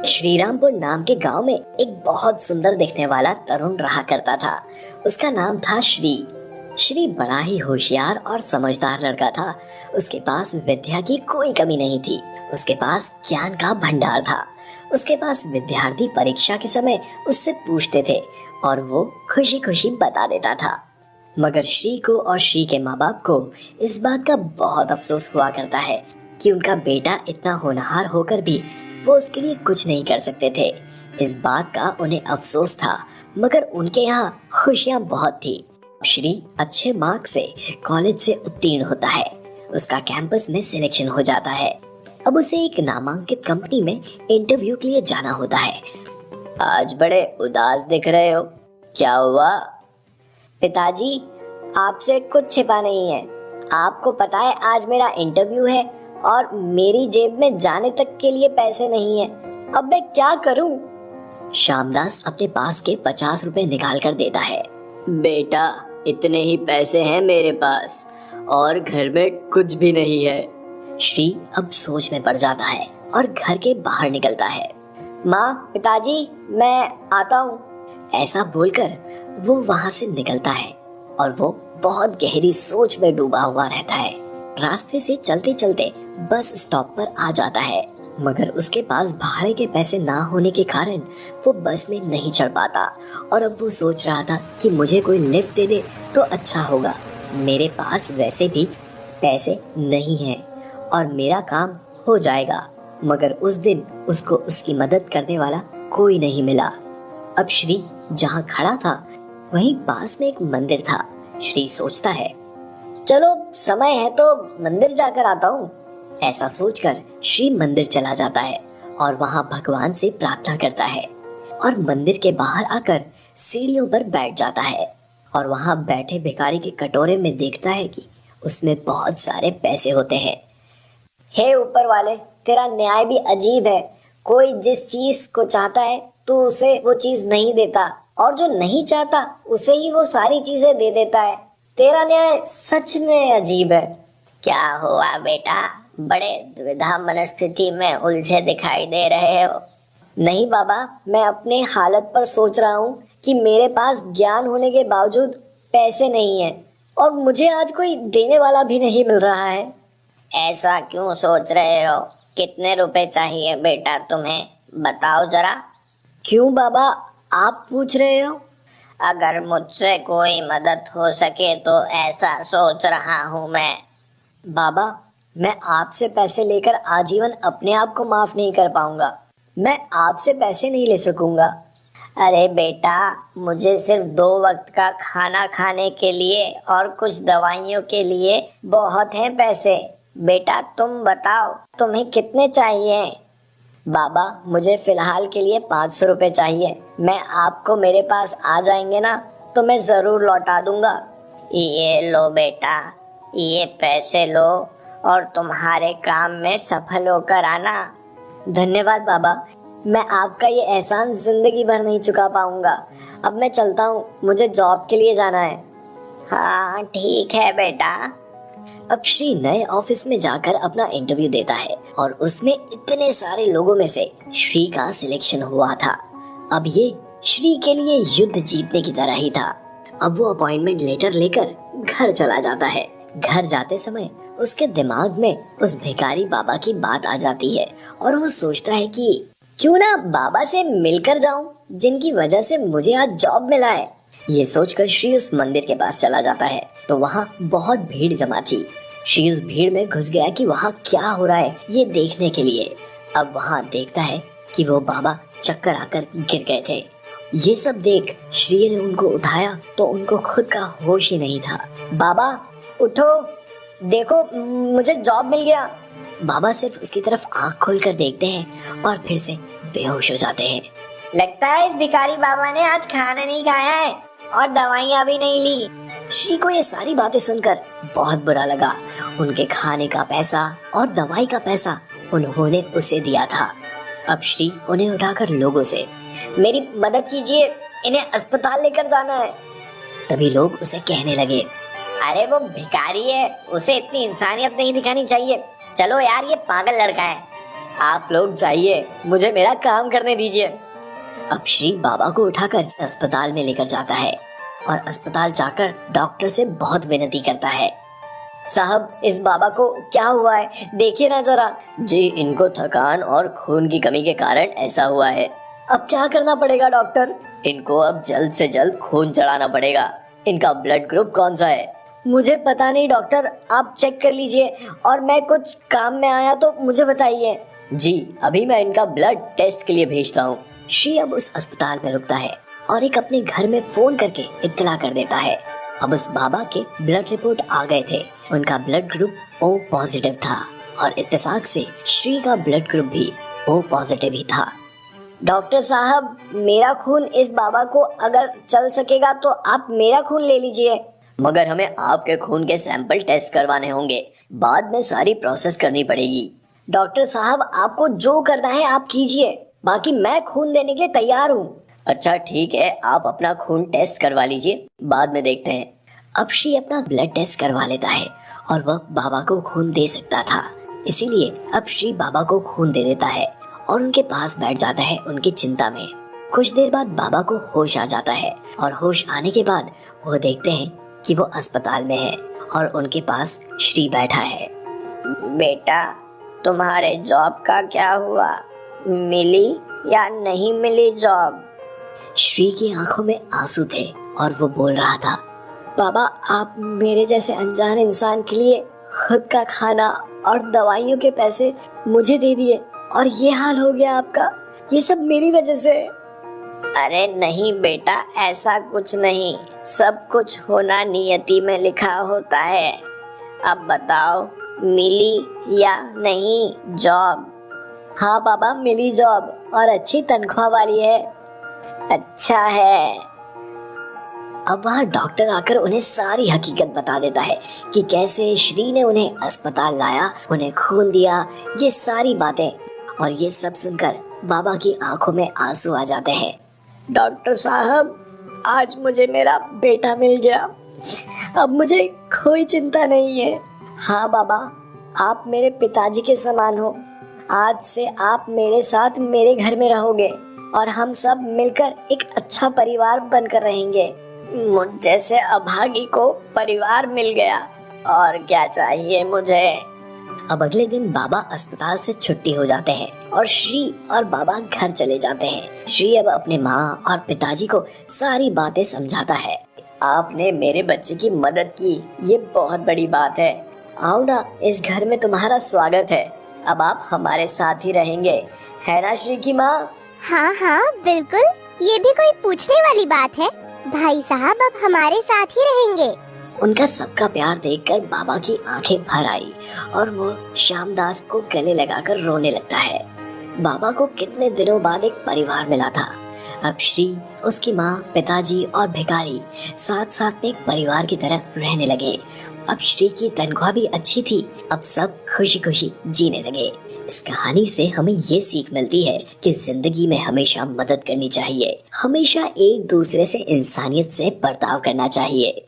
श्रीरामपुर नाम के गांव में एक बहुत सुंदर दिखने वाला तरुण रहा करता था। उसका नाम था श्री। श्री बड़ा ही होशियार और समझदार लड़का था। उसके पास विद्या की कोई कमी नहीं थी। उसके पास ज्ञान का भंडार था। उसके पास विद्यार्थी परीक्षा के समय उससे पूछते थे और वो खुशी खुशी बता देता था। मगर श्री को और श्री के माँ बाप को इस बात का बहुत अफसोस हुआ करता है कि उनका बेटा इतना होनहार होकर भी वो उसके लिए कुछ नहीं कर सकते थे। इस बात का उन्हें अफसोस था, मगर उनके यहाँ खुशियाँ बहुत थी। श्री अच्छे मार्क्स से कॉलेज से उत्तीर्ण होता है। उसका कैंपस में सिलेक्शन हो जाता है। अब उसे एक नामांकित कंपनी में इंटरव्यू के लिए जाना होता है। आज बड़े उदास दिख रहे हो, क्या हुआ? पिताजी, आपसे कुछ छिपा नहीं है। आपको पता है आज मेरा इंटरव्यू है और मेरी जेब में जाने तक के लिए पैसे नहीं है। अब मैं क्या करूं? श्यामदास अपने पास के 50 रुपए निकाल कर देता है। बेटा, इतने ही पैसे हैं मेरे पास और घर में कुछ भी नहीं है। श्री अब सोच में पड़ जाता है और घर के बाहर निकलता है। माँ, पिताजी, मैं आता हूँ। ऐसा बोलकर वो वहाँ से निकलता है और वो बहुत गहरी सोच में डूबा हुआ रहता है। रास्ते से चलते चलते बस स्टॉप पर आ जाता है, मगर उसके पास भाड़े के पैसे ना होने के कारण वो बस में नहीं चढ़ पाता। और अब वो सोच रहा था कि मुझे कोई लिफ्ट दे दे तो अच्छा होगा। मेरे पास वैसे भी पैसे नहीं हैं और मेरा काम हो जाएगा। मगर उस दिन उसको उसकी मदद करने वाला कोई नहीं मिला। अब श्री जहाँ खड़ा था वहीं पास में एक मंदिर था। श्री सोचता है, चलो समय है तो मंदिर जाकर आता हूँ। ऐसा सोचकर श्री मंदिर चला जाता है और वहाँ भगवान से प्रार्थना करता है और मंदिर के बाहर आकर सीढ़ियों पर बैठ जाता है और वहाँ बैठे भिखारी के कटोरे में देखता है कि उसमें बहुत सारे पैसे होते हैं। हे ऊपर वाले, तेरा न्याय भी अजीब है। कोई जिस चीज को चाहता है तो उसे वो चीज नहीं देता और जो नहीं चाहता उसे ही वो सारी चीजें दे देता है। तेरा न्याय सच में अजीब है। क्या हुआ बेटा, बड़े दुविधा मनस्थिति में उलझे दिखाई दे रहे हो? नहीं बाबा, मैं अपने हालत पर सोच रहा हूँ कि मेरे पास ज्ञान होने के बावजूद पैसे नहीं है और मुझे आज कोई देने वाला भी नहीं मिल रहा है। ऐसा क्यों सोच रहे हो? कितने रुपए चाहिए बेटा तुम्हें, बताओ जरा। क्यों बाबा, आप पूछ रहे हो? अगर मुझसे कोई मदद हो सके तो ऐसा सोच रहा हूँ मैं। बाबा, मैं आपसे पैसे लेकर आजीवन अपने आप को माफ नहीं कर पाऊंगा। मैं आपसे पैसे नहीं ले सकूंगा। अरे बेटा, मुझे सिर्फ 2 वक्त का खाना खाने के लिए और कुछ दवाइयों के लिए बहुत हैं पैसे। बेटा तुम बताओ, तुम्हें कितने चाहिए? बाबा, मुझे फिलहाल के लिए 500 रुपए चाहिए। मैं आपको मेरे पास आ जाएंगे ना तो मैं जरूर लौटा दूंगा। ये लो बेटा, ये पैसे लो और तुम्हारे काम में सफल होकर आना। धन्यवाद बाबा, मैं आपका ये एहसान जिंदगी भर नहीं चुका पाऊंगा। अब मैं चलता हूँ, मुझे जॉब के लिए जाना है। हाँ ठीक है बेटा। अब श्री नए ऑफिस में जाकर अपना इंटरव्यू देता है और उसमें इतने सारे लोगों में से श्री का सिलेक्शन हुआ था। अब ये श्री के लिए युद्ध जीतने की तरह ही था। अब वो अपॉइंटमेंट लेटर लेकर घर चला जाता है। घर जाते समय उसके दिमाग में उस भिखारी बाबा की बात आ जाती है और वो सोचता है कि क्यों ना बाबा से मिलकर जाऊं, जिनकी वजह से मुझे आज जॉब मिला है। ये सोचकर श्री उस मंदिर के पास चला जाता है तो वहाँ बहुत भीड़ जमा थी। श्री उस भीड़ में घुस गया कि वहाँ क्या हो रहा है ये देखने के लिए। अब वहाँ देखता है कि वो बाबा चक्कर आकर गिर गए थे। ये सब देख श्री ने उनको उठाया तो उनको खुद का होश ही नहीं था। बाबा उठो, देखो मुझे जॉब मिल गया। बाबा सिर्फ उसकी तरफ आंख खोलकर देखते हैं और फिर से बेहोश हो जाते हैं। लगता है इस भिखारी बाबा ने आज खाना नहीं खाया है और दवाइयाँ भी नहीं ली। श्री को ये सारी बातें सुनकर बहुत बुरा लगा। उनके खाने का पैसा और दवाई का पैसा उन्होंने उसे दिया था। अब श्री उन्हें उठाकर लोगों से, मेरी मदद कीजिए, इन्हें अस्पताल लेकर जाना है। तभी लोग उसे कहने लगे, अरे वो भिखारी है, उसे इतनी इंसानियत नहीं दिखानी चाहिए। चलो यार, ये पागल लड़का है। आप लोग जाइए, मुझे मेरा काम करने दीजिए। अब श्री बाबा को उठाकर अस्पताल में लेकर जाता है और अस्पताल जाकर डॉक्टर से बहुत विनती करता है। साहब, इस बाबा को क्या हुआ है, देखिए ना जरा। जी, इनको थकान और खून की कमी के कारण ऐसा हुआ है। अब क्या करना पड़ेगा डॉक्टर? इनको अब जल्द से जल्द खून चढ़ाना पड़ेगा। इनका ब्लड ग्रुप कौन सा है? मुझे पता नहीं डॉक्टर, आप चेक कर लीजिए और मैं कुछ काम में आया तो मुझे बताइए। जी, अभी मैं इनका ब्लड टेस्ट के लिए भेजता हूँ। श्री अब उस अस्पताल में रुकता है और एक अपने घर में फोन करके इत्तला कर देता है। अब उस बाबा के ब्लड रिपोर्ट आ गए थे। उनका ब्लड ग्रुप ओ पॉजिटिव था और इत्तेफाक से श्री का ब्लड ग्रुप भी ओ पॉजिटिव ही था। डॉक्टर साहब, मेरा खून इस बाबा को अगर चल सकेगा तो आप मेरा खून ले लीजिए। मगर हमें आपके खून के सैंपल टेस्ट करवाने होंगे, बाद में सारी प्रोसेस करनी पड़ेगी। डॉक्टर साहब, आपको जो करना है आप कीजिए, बाकी मैं खून देने के लिए तैयार हूँ। अच्छा ठीक है, आप अपना खून टेस्ट करवा लीजिए, बाद में देखते हैं। अब श्री अपना ब्लड टेस्ट करवा लेता है और वह बाबा को खून दे सकता था, इसीलिए अब श्री बाबा को खून दे देता है और उनके पास बैठ जाता है उनकी चिंता में। कुछ देर बाद बाबा को होश आ जाता है और होश आने के बाद वो देखते हैं कि वो अस्पताल में है और उनके पास श्री बैठा है। बेटा, तुम्हारे जॉब का क्या हुआ? मिली या नहीं मिली जॉब? श्री की आंखों में आंसू थे और वो बोल रहा था, बाबा, आप मेरे जैसे अनजान इंसान के लिए खुद का खाना और दवाइयों के पैसे मुझे दे दिए और ये हाल हो गया आपका, ये सब मेरी वजह से। अरे नहीं बेटा, ऐसा कुछ नहीं, सब कुछ होना नियति में लिखा होता है। अब बताओ, मिली या नहीं जॉब? हाँ बाबा, मिली जॉब और अच्छी तनख्वाह वाली है। अच्छा है। अब वह डॉक्टर आकर उन्हें सारी हकीकत बता देता है कि कैसे श्री ने उन्हें अस्पताल लाया, उन्हें खून दिया, ये सारी बातें। और ये सब सुनकर बाबा की आंखों में आंसू आ जाते हैं। डॉक्टर साहब, आज मुझे मेरा बेटा मिल गया, अब मुझे कोई चिंता नहीं है। हाँ बाबा, आप मेरे पिताजी के समान हो। आज से आप मेरे साथ मेरे घर में रहोगे और हम सब मिलकर एक अच्छा परिवार बनकर रहेंगे। मुझ जैसे अभागी को परिवार मिल गया, और क्या चाहिए मुझे। अब अगले दिन बाबा अस्पताल से छुट्टी हो जाते हैं और श्री और बाबा घर चले जाते हैं। श्री अब अपने माँ और पिताजी को सारी बातें समझाता है। आपने मेरे बच्चे की मदद की, ये बहुत बड़ी बात है। आओ ना, इस घर में तुम्हारा स्वागत है। अब आप हमारे साथ ही रहेंगे, है ना श्री की माँ? हाँ हाँ बिल्कुल, ये भी कोई पूछने वाली बात है। भाई साहब अब हमारे साथ ही रहेंगे। उनका सबका प्यार देखकर बाबा की आंखें भर आई और वो श्यामदास को गले लगाकर रोने लगता है। बाबा को कितने दिनों बाद एक परिवार मिला था। अब श्री, उसकी माँ, पिताजी और भिखारी साथ साथ में एक परिवार की तरह रहने लगे। अब श्री की तनख्वाह भी अच्छी थी। अब सब खुशी खुशी जीने लगे। इस कहानी से हमें ये सीख मिलती है कि जिंदगी में हमेशा मदद करनी चाहिए, हमेशा एक दूसरे से इंसानियत से बर्ताव करना चाहिए।